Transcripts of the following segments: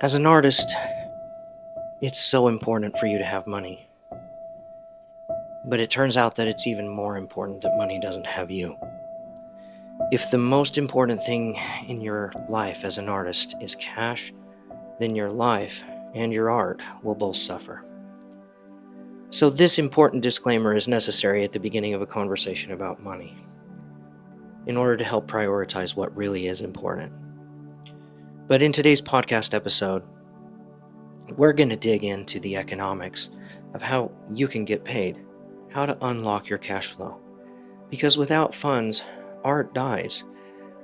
As an artist, it's so important for you to have money. But it turns out that it's even more important that money doesn't have you. If the most important thing in your life as an artist is cash, then your life and your art will both suffer. So this important disclaimer is necessary at the beginning of a conversation about money, in order to help prioritize what really is important. But in today's podcast episode, we're going to dig into the economics of how you can get paid, how to unlock your cash flow. Because without funds, art dies.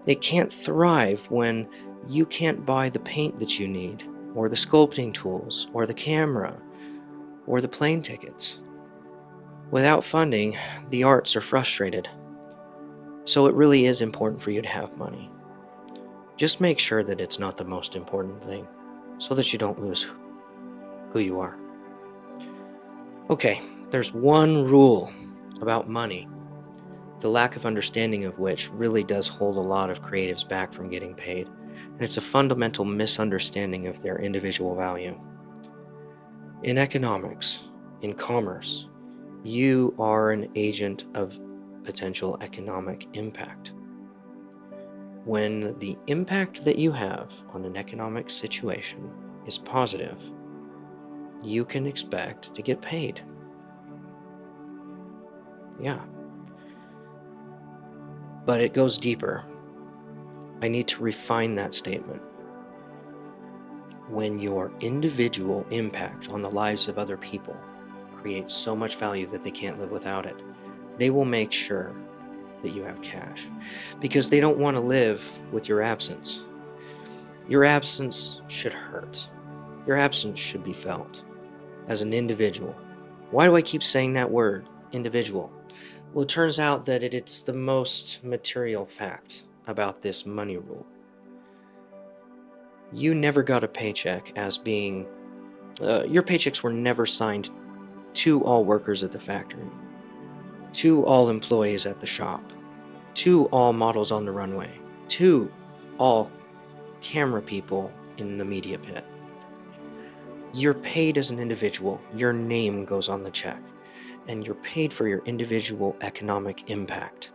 It can't thrive when you can't buy the paint that you need, or the sculpting tools, or the camera, or the plane tickets. Without funding, the arts are frustrated. So it really is important for you to have money. Just make sure that it's not the most important thing, so that you don't lose who you are. Okay, there's one rule about money, the lack of understanding of which really does hold a lot of creatives back from getting paid, and it's a fundamental misunderstanding of their individual value. In economics, in commerce, you are an agent of potential economic impact. When the impact that you have on an economic situation is positive, you can expect to get paid. Yeah. But it goes deeper. I need to refine that statement. When your individual impact on the lives of other people creates so much value that they can't live without it, they will make sure that you have cash, because they don't want to live with your absence. Your absence should hurt. Your absence should be felt as an individual. Why do I keep saying that word, individual? Well, it turns out that it's the most material fact about this money rule. You never got a paycheck as being, your paychecks were never signed to all workers at the factory, to all employees at the shop, to all models on the runway, to all camera people in the media pit. You're paid as an individual. Your name goes on the check, and you're paid for your individual economic impact.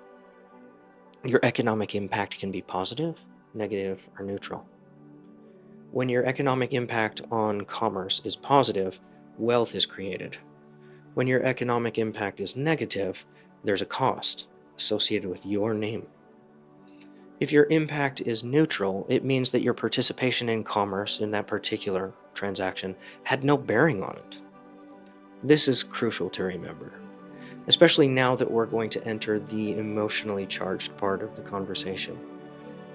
Your economic impact can be positive, negative, or neutral. When your economic impact on commerce is positive, wealth is created. When your economic impact is negative, there's a cost associated with your name. If your impact is neutral, it means that your participation in commerce in that particular transaction had no bearing on it. This is crucial to remember, especially now that we're going to enter the emotionally charged part of the conversation.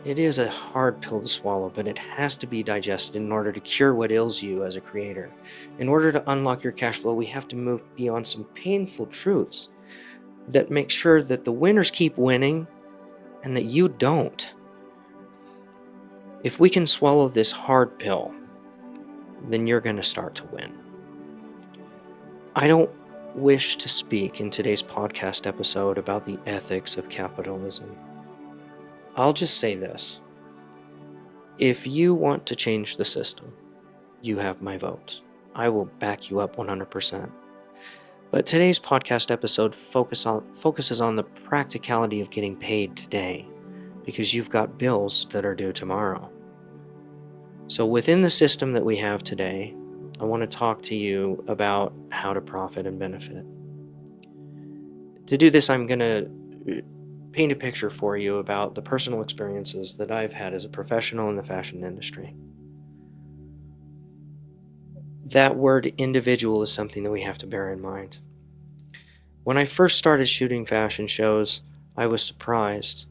It is a hard pill to swallow, but it has to be digested in order to cure what ails you as a creator. In order to unlock your cash flow, we have to move beyond some painful truths that make sure that the winners keep winning and that you don't. If we can swallow this hard pill, then you're going to start to win. I don't wish to speak in today's podcast episode about the ethics of capitalism. I'll just say this. If you want to change the system, you have my vote. I will back you up 100%. But today's podcast episode focuses on the practicality of getting paid today, because you've got bills that are due tomorrow. So within the system that we have today, I want to talk to you about how to profit and benefit. To do this, I'm going to paint a picture for you about the personal experiences that I've had as a professional in the fashion industry. That word individual is something that we have to bear in mind. When I first started shooting fashion shows, I was surprised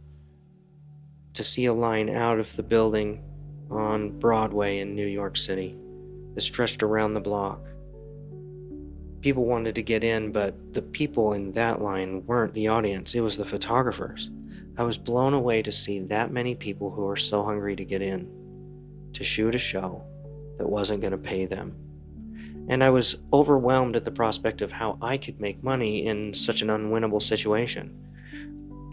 to see a line out of the building on Broadway in New York City that stretched around the block. People wanted to get in, but the people in that line weren't the audience, it was the photographers. I was blown away to see that many people who were so hungry to get in, to shoot a show that wasn't going to pay them. And I was overwhelmed at the prospect of how I could make money in such an unwinnable situation.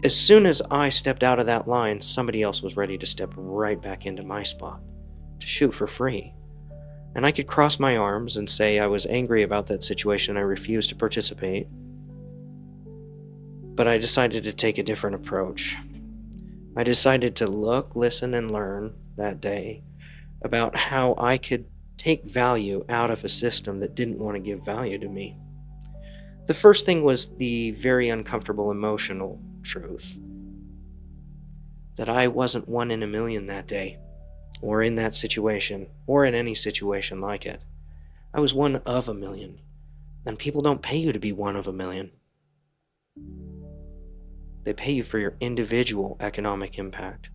As soon as I stepped out of that line, somebody else was ready to step right back into my spot to shoot for free. And I could cross my arms and say I was angry about that situation, I refused to participate. But I decided to take a different approach. I decided to look, listen, and learn that day about how I could take value out of a system that didn't want to give value to me. The first thing was the very uncomfortable emotional truth that I wasn't one in a million that day, or in that situation, or in any situation like it. I was one of a million, and people don't pay you to be one of a million. They pay you for your individual economic impact.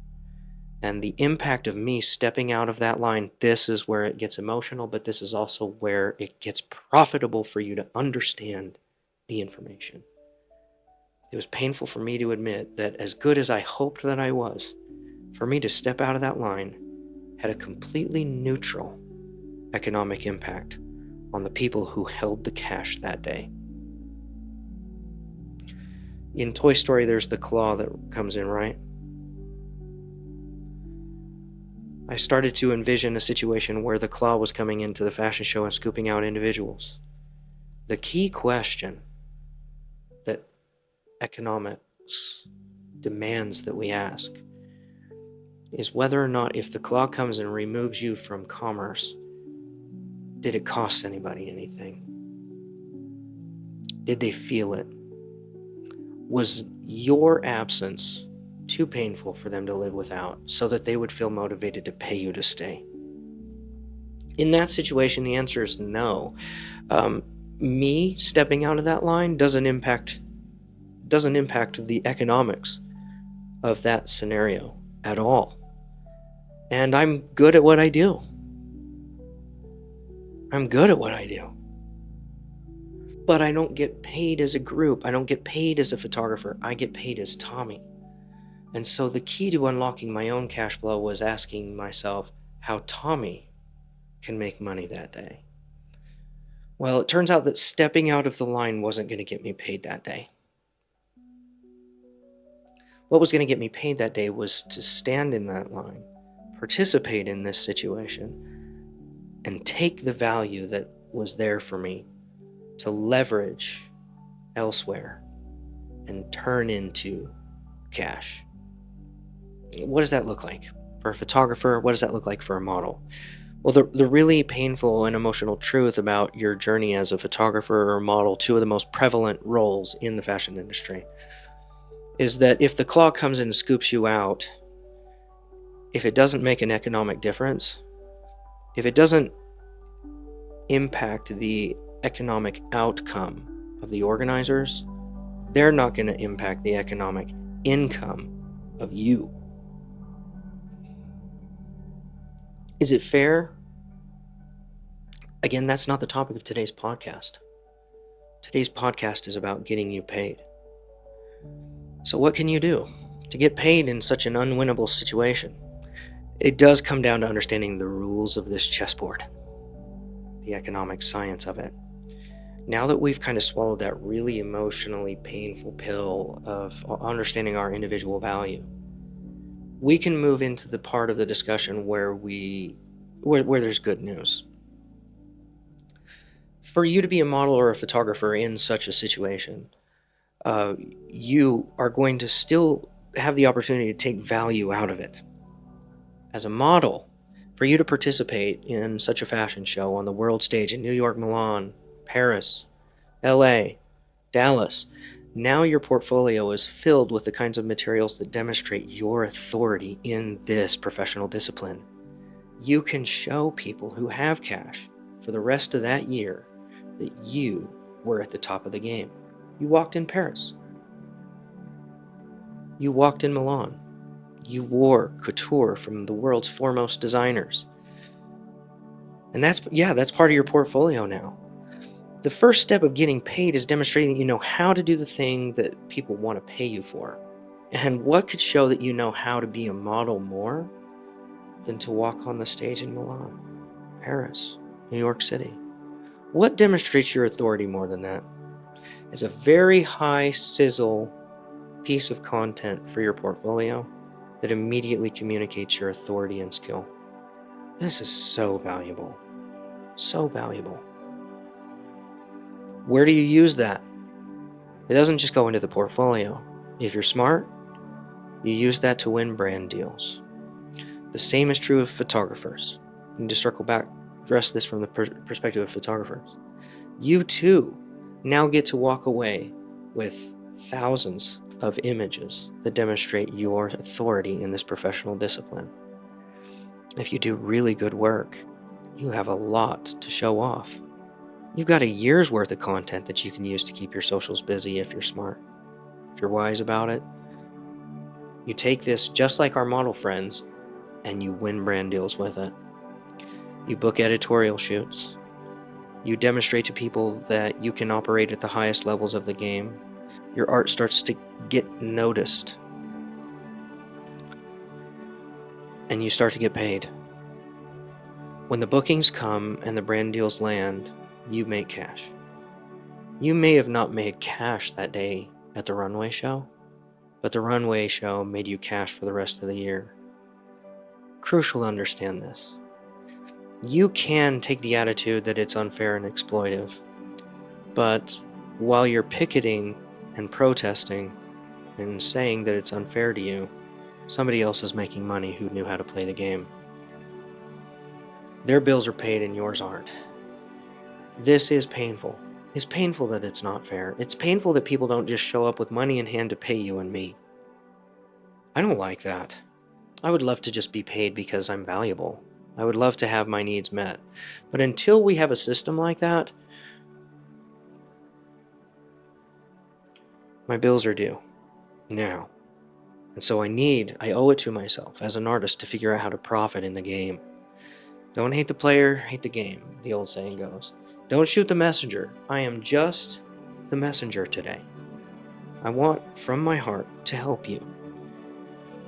And the impact of me stepping out of that line, this is where it gets emotional, but this is also where it gets profitable for you to understand the information. It was painful for me to admit that, as good as I hoped that I was, for me to step out of that line had a completely neutral economic impact on the people who held the cash that day. In Toy Story, there's the claw that comes in, right? I started to envision a situation where the claw was coming into the fashion show and scooping out individuals. The key question that economics demands that we ask is whether or not, if the claw comes and removes you from commerce, did it cost anybody anything? Did they feel it? Was your absence too painful for them to live without, so that they would feel motivated to pay you to stay? In that situation, the answer is no. Me stepping out of that line doesn't impact the economics of that scenario at all. And I'm good at what I do. But I don't get paid as a group. I don't get paid as a photographer. I get paid as Tommy. And so the key to unlocking my own cash flow was asking myself how Tommy can make money that day. Well, it turns out that stepping out of the line wasn't going to get me paid that day. What was going to get me paid that day was to stand in that line, participate in this situation, and take the value that was there for me to leverage elsewhere and turn into cash. What does that look like for a photographer? What does that look like for a model? Well, the really painful and emotional truth about your journey as a photographer or model, two of the most prevalent roles in the fashion industry, is that if the claw comes in and scoops you out, if it doesn't make an economic difference, if it doesn't impact the economic outcome of the organizers, they're not going to impact the economic income of you. Is it fair? Again, that's not the topic of today's podcast. Today's podcast is about getting you paid. So what can you do to get paid in such an unwinnable situation? It does come down to understanding the rules of this chessboard, the economic science of it. Now that we've kind of swallowed that really emotionally painful pill of understanding our individual value, we can move into the part of the discussion where there's good news. For you to be a model or a photographer in such a situation, you are going to still have the opportunity to take value out of it. As a model, for you to participate in such a fashion show on the world stage in New York, Milan, Paris, LA, Dallas, now your portfolio is filled with the kinds of materials that demonstrate your authority in this professional discipline. You can show people who have cash for the rest of that year that you were at the top of the game. You walked in Paris. You walked in Milan. You wore couture from the world's foremost designers. And that's part of your portfolio now. The first step of getting paid is demonstrating that you know how to do the thing that people want to pay you for. And what could show that you know how to be a model more than to walk on the stage in Milan, Paris, New York City? What demonstrates your authority more than that? It's a very high sizzle piece of content for your portfolio that immediately communicates your authority and skill. This is so valuable. So valuable. Where do you use that? It doesn't just go into the portfolio. If you're smart, you use that to win brand deals. The same is true of photographers. You need to circle back, address this from the perspective of photographers. You too now get to walk away with thousands of images that demonstrate your authority in this professional discipline. If you do really good work, you have a lot to show off. You've got a year's worth of content that you can use to keep your socials busy if you're smart. If you're wise about it, you take this just like our model friends and you win brand deals with it. You book editorial shoots. You demonstrate to people that you can operate at the highest levels of the game. Your art starts to get noticed. And you start to get paid. When the bookings come and the brand deals land, you make cash. You may have not made cash that day at the runway show, but the runway show made you cash for the rest of the year. Crucial to understand this. You can take the attitude that it's unfair and exploitive, but while you're picketing and protesting and saying that it's unfair to you, somebody else is making money who knew how to play the game. Their bills are paid and yours aren't. This is painful. It's painful that it's not fair. It's painful that people don't just show up with money in hand to pay you and me. I don't like that. I would love to just be paid because I'm valuable. I would love to have my needs met. But until we have a system like that, my bills are due now. And so I owe it to myself as an artist to figure out how to profit in the game. Don't hate the player, hate the game, the old saying goes. Don't shoot the messenger. I am just the messenger today. I want from my heart to help you.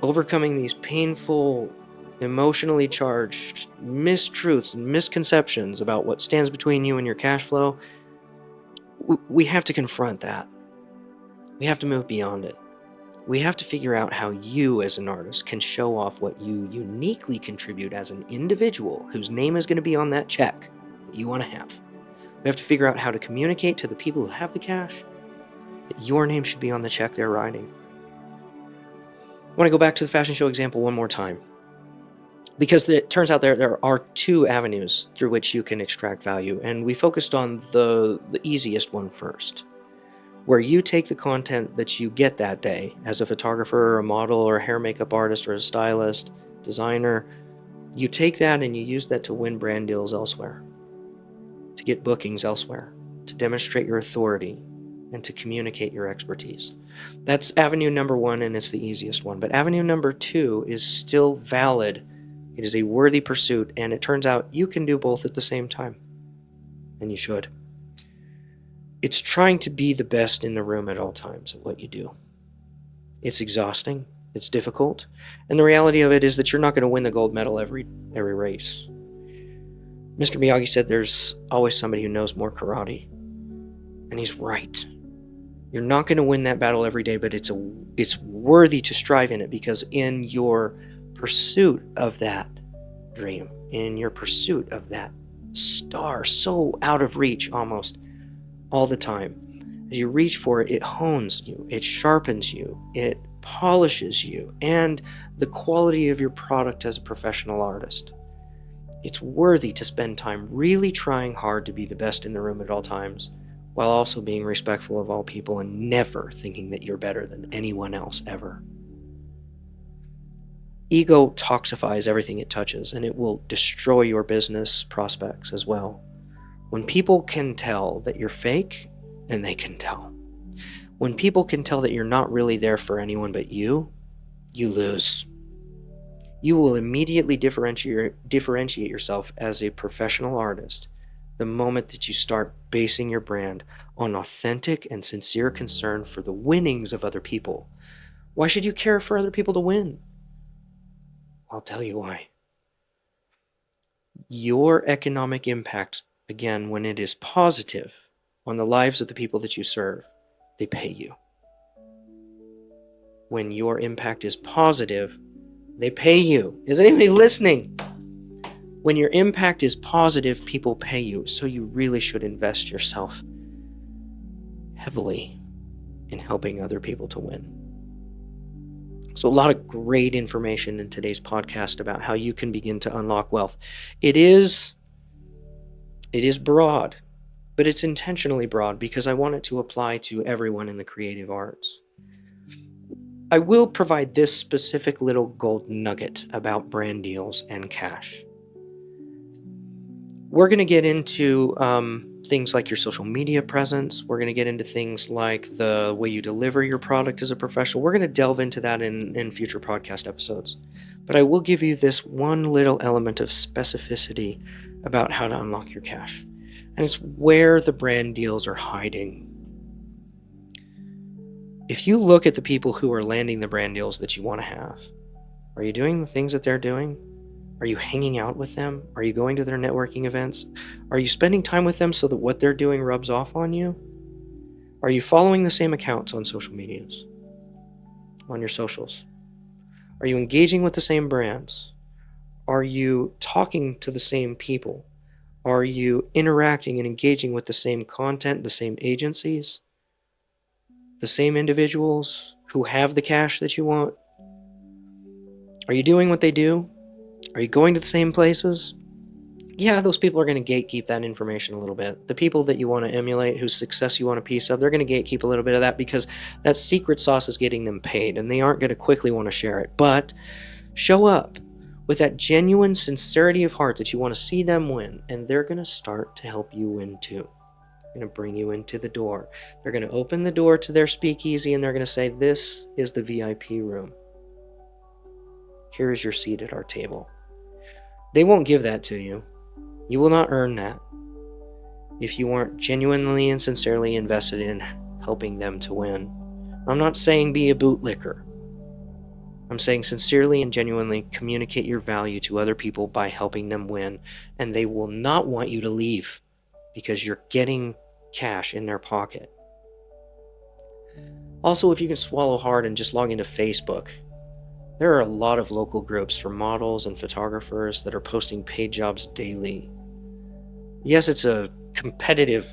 Overcoming these painful, emotionally charged mistruths and misconceptions about what stands between you and your cash flow, we have to confront that. We have to move beyond it. We have to figure out how you as an artist can show off what you uniquely contribute as an individual whose name is going to be on that check that you want to have. We have to figure out how to communicate to the people who have the cash that your name should be on the check they're writing. I want to go back to the fashion show example one more time, because it turns out there are two avenues through which you can extract value, and we focused on the easiest one first, where you take the content that you get that day as a photographer or a model or a hair makeup artist or a stylist, designer. You take that and you use that to win brand deals elsewhere, to get bookings elsewhere, to demonstrate your authority, and to communicate your expertise. That's avenue number one, and it's the easiest one. But avenue number two is still valid. It is a worthy pursuit, and it turns out you can do both at the same time. And you should. It's trying to be the best in the room at all times at what you do. It's exhausting. It's difficult. And the reality of it is that you're not going to win the gold medal every race. Mr. Miyagi said there's always somebody who knows more karate. And he's right. You're not going to win that battle every day, but it's worthy to strive in it, because in your pursuit of that dream, in your pursuit of that star so out of reach almost all the time, as you reach for it, it hones you, it sharpens you, it polishes you, and the quality of your product as a professional artist. It's worthy to spend time really trying hard to be the best in the room at all times, while also being respectful of all people and never thinking that you're better than anyone else ever. Ego toxifies everything it touches, and it will destroy your business prospects as well. When people can tell that you're fake, and they can tell. When people can tell that you're not really there for anyone but you lose. You will immediately differentiate yourself as a professional artist the moment that you start basing your brand on authentic and sincere concern for the winnings of other people. Why should you care for other people to win? I'll tell you why. Your economic impact, again, when it is positive on the lives of the people that you serve, they pay you. When your impact is positive, they pay you. Is anybody listening? When your impact is positive, people pay you, so you really should invest yourself heavily in helping other people to win. So a lot of great information in today's podcast about how you can begin to unlock wealth. It is broad, but it's intentionally broad because I want it to apply to everyone in the creative arts. I will provide this specific little gold nugget about brand deals and cash. We're going to get into things like your social media presence. We're going to get into things like the way you deliver your product as a professional. We're going to delve into that in future podcast episodes. But I will give you this one little element of specificity about how to unlock your cash. And it's where the brand deals are hiding. If you look at the people who are landing the brand deals that you want to have, are you doing the things that they're doing? Are you hanging out with them? Are you going to their networking events? Are you spending time with them so that what they're doing rubs off on you? Are you following the same accounts on social medias, on your socials? Are you engaging with the same brands? Are you talking to the same people? Are you interacting and engaging with the same content, the same agencies, the same individuals who have the cash that you want? Are you doing what they do? Are you going to the same places? Yeah, those people are going to gatekeep that information a little bit. The people that you want to emulate, whose success you want a piece of, they're going to gatekeep a little bit of that because that secret sauce is getting them paid and they aren't going to quickly want to share it. But show up with that genuine sincerity of heart that you want to see them win, and they're going to start to help you win too. They're going to bring you into the door. They're going to open the door to their speakeasy and they're going to say, "This is the VIP room. Here is your seat at our table." They won't give that to you. You will not earn that if you aren't genuinely and sincerely invested in helping them to win. I'm not saying be a bootlicker. I'm saying sincerely and genuinely communicate your value to other people by helping them win, and they will not want you to leave because you're getting cash in their pocket. Also, if you can swallow hard and just log into Facebook, there are a lot of local groups for models and photographers that are posting paid jobs daily. Yes, it's a competitive,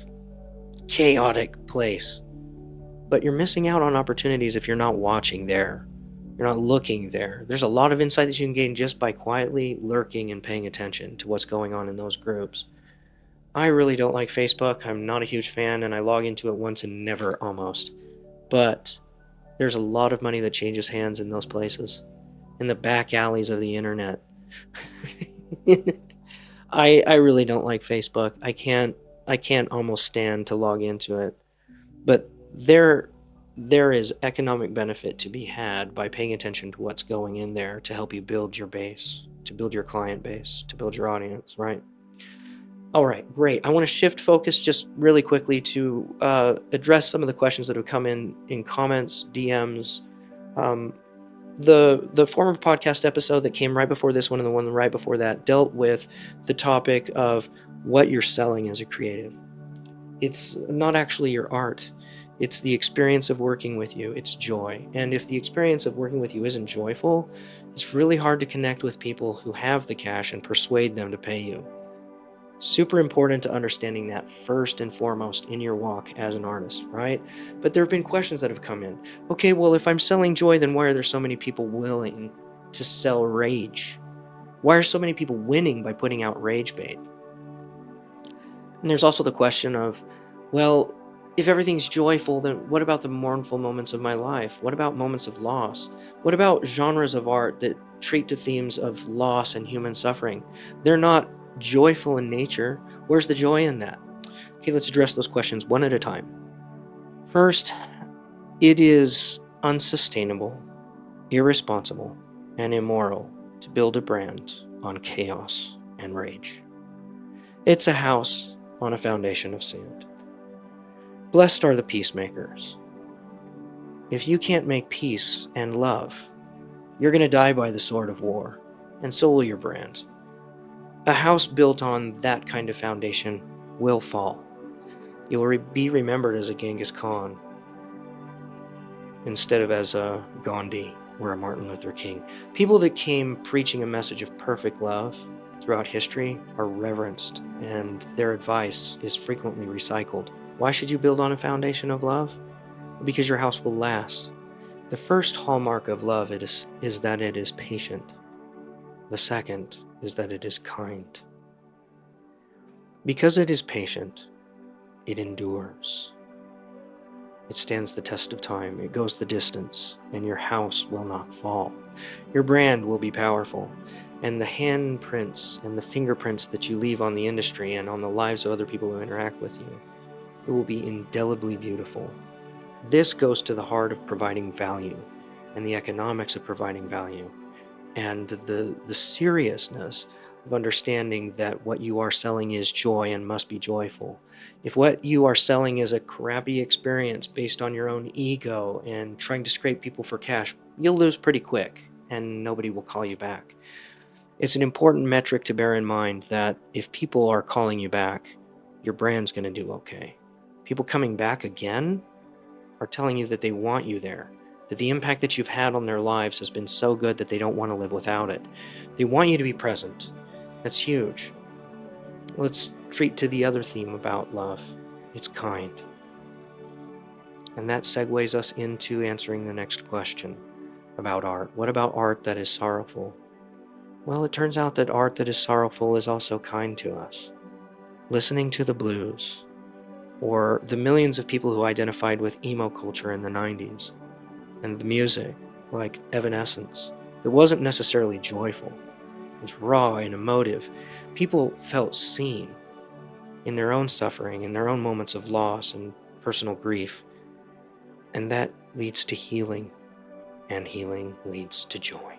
chaotic place, but you're missing out on opportunities if you're not watching there. You're not looking there. There's a lot of insight that you can gain just by quietly lurking and paying attention to what's going on in those groups. I really don't like Facebook. I'm not a huge fan, and I log into it once and never almost. But there's a lot of money that changes hands in those places, in the back alleys of the internet. I really don't like Facebook. I can't almost stand to log into it. But there is economic benefit to be had by paying attention to what's going in there to help you build your base, to build your client base, to build your audience, right? All right, great. I want to shift focus just really quickly to address some of the questions that have come in comments, DMs. The former podcast episode that came right before this one and the one right before that dealt with the topic of what you're selling as a creative. It's not actually your art. It's the experience of working with you. It's joy. And if the experience of working with you isn't joyful, it's really hard to connect with people who have the cash and persuade them to pay you. Super important to understanding that first and foremost in your walk as an artist, right? But there have been questions that have come in. Okay, well, if I'm selling joy, then why are there so many people willing to sell rage? Why are so many people winning by putting out rage bait? And there's also the question of, well, if everything's joyful, then what about the mournful moments of my life? What about moments of loss? What about genres of art that treat to themes of loss and human suffering? They're not joyful in nature. Where's the joy in that? Okay, let's address those questions one at a time. First, it is unsustainable, irresponsible, and immoral to build a brand on chaos and rage. It's a house on a foundation of sand. Blessed are the peacemakers. If you can't make peace and love, you're going to die by the sword of war, and so will your brand. A house built on that kind of foundation will fall. You'll be remembered as a Genghis Khan instead of as a Gandhi or a Martin Luther King. People that came preaching a message of perfect love, throughout history are reverenced, and their advice is frequently recycled. Why should you build on a foundation of love? Because your house will last. The first hallmark of love is that it is patient. The second is that it is kind. Because it is patient, it endures. It stands the test of time, it goes the distance, and your house will not fall. Your brand will be powerful, and the handprints and the fingerprints that you leave on the industry and on the lives of other people who interact with you, it will be indelibly beautiful. This goes to the heart of providing value and the economics of providing value and the seriousness of understanding that what you are selling is joy and must be joyful. If what you are selling is a crappy experience based on your own ego and trying to scrape people for cash, you'll lose pretty quick and nobody will call you back. It's an important metric to bear in mind that if people are calling you back, your brand's going to do okay. People coming back again are telling you that they want you there, that the impact that you've had on their lives has been so good that they don't want to live without it. They want you to be present. That's huge. Let's treat to the other theme about love. It's kind. And that segues us into answering the next question about art. What about art that is sorrowful? Well, it turns out that art that is sorrowful is also kind to us. Listening to the blues, or the millions of people who identified with emo culture in the 90s, and the music, like Evanescence, that wasn't necessarily joyful. It was raw and emotive. People felt seen in their own suffering, in their own moments of loss and personal grief. And that leads to healing, and healing leads to joy.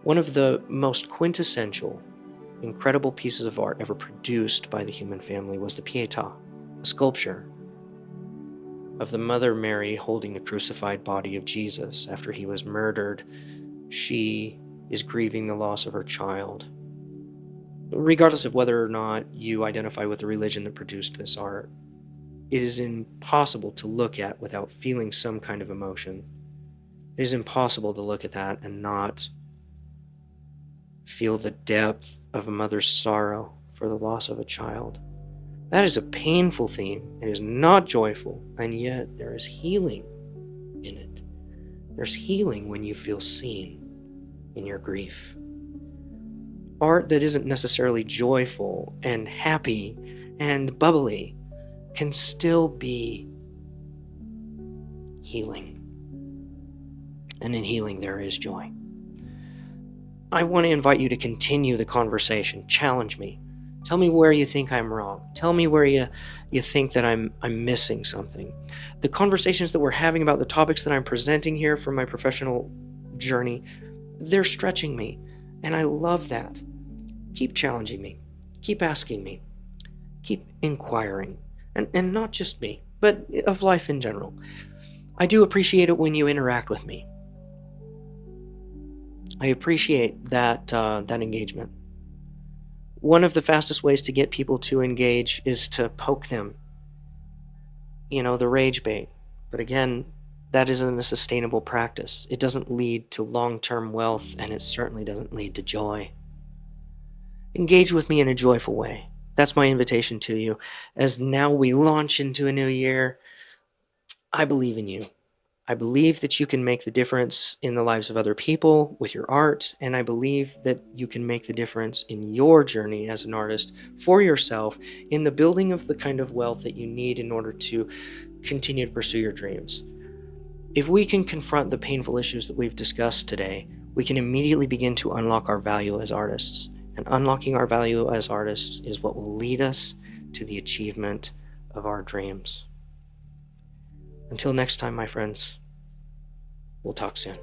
One of the most quintessential, incredible pieces of art ever produced by the human family was the Pietà, a sculpture of the Mother Mary holding the crucified body of Jesus after he was murdered. She is grieving the loss of her child. Regardless of whether or not you identify with the religion that produced this art, it is impossible to look at without feeling some kind of emotion. It is impossible to look at that and not feel the depth of a mother's sorrow for the loss of a child. That is a painful theme. It is not joyful, and yet there is healing in it. There's healing when you feel seen in your grief. Art that isn't necessarily joyful and happy and bubbly can still be healing. And in healing, there is joy. I want to invite you to continue the conversation. Challenge me. Tell me where you think I'm wrong. Tell me where you think that I'm missing something. The conversations that we're having about the topics that I'm presenting here from my professional journey, they're stretching me. And I love that. Keep challenging me. Keep asking me. Keep inquiring. And not just me, but of life in general. I do appreciate it when you interact with me. I appreciate that engagement. One of the fastest ways to get people to engage is to poke them, the rage bait. But again, that isn't a sustainable practice. It doesn't lead to long-term wealth, and it certainly doesn't lead to joy. Engage with me in a joyful way. That's my invitation to you. As now we launch into a new year, I believe in you. I believe that you can make the difference in the lives of other people with your art, and I believe that you can make the difference in your journey as an artist for yourself in the building of the kind of wealth that you need in order to continue to pursue your dreams. If we can confront the painful issues that we've discussed today, we can immediately begin to unlock our value as artists. And unlocking our value as artists is what will lead us to the achievement of our dreams. Until next time, my friends, we'll talk soon.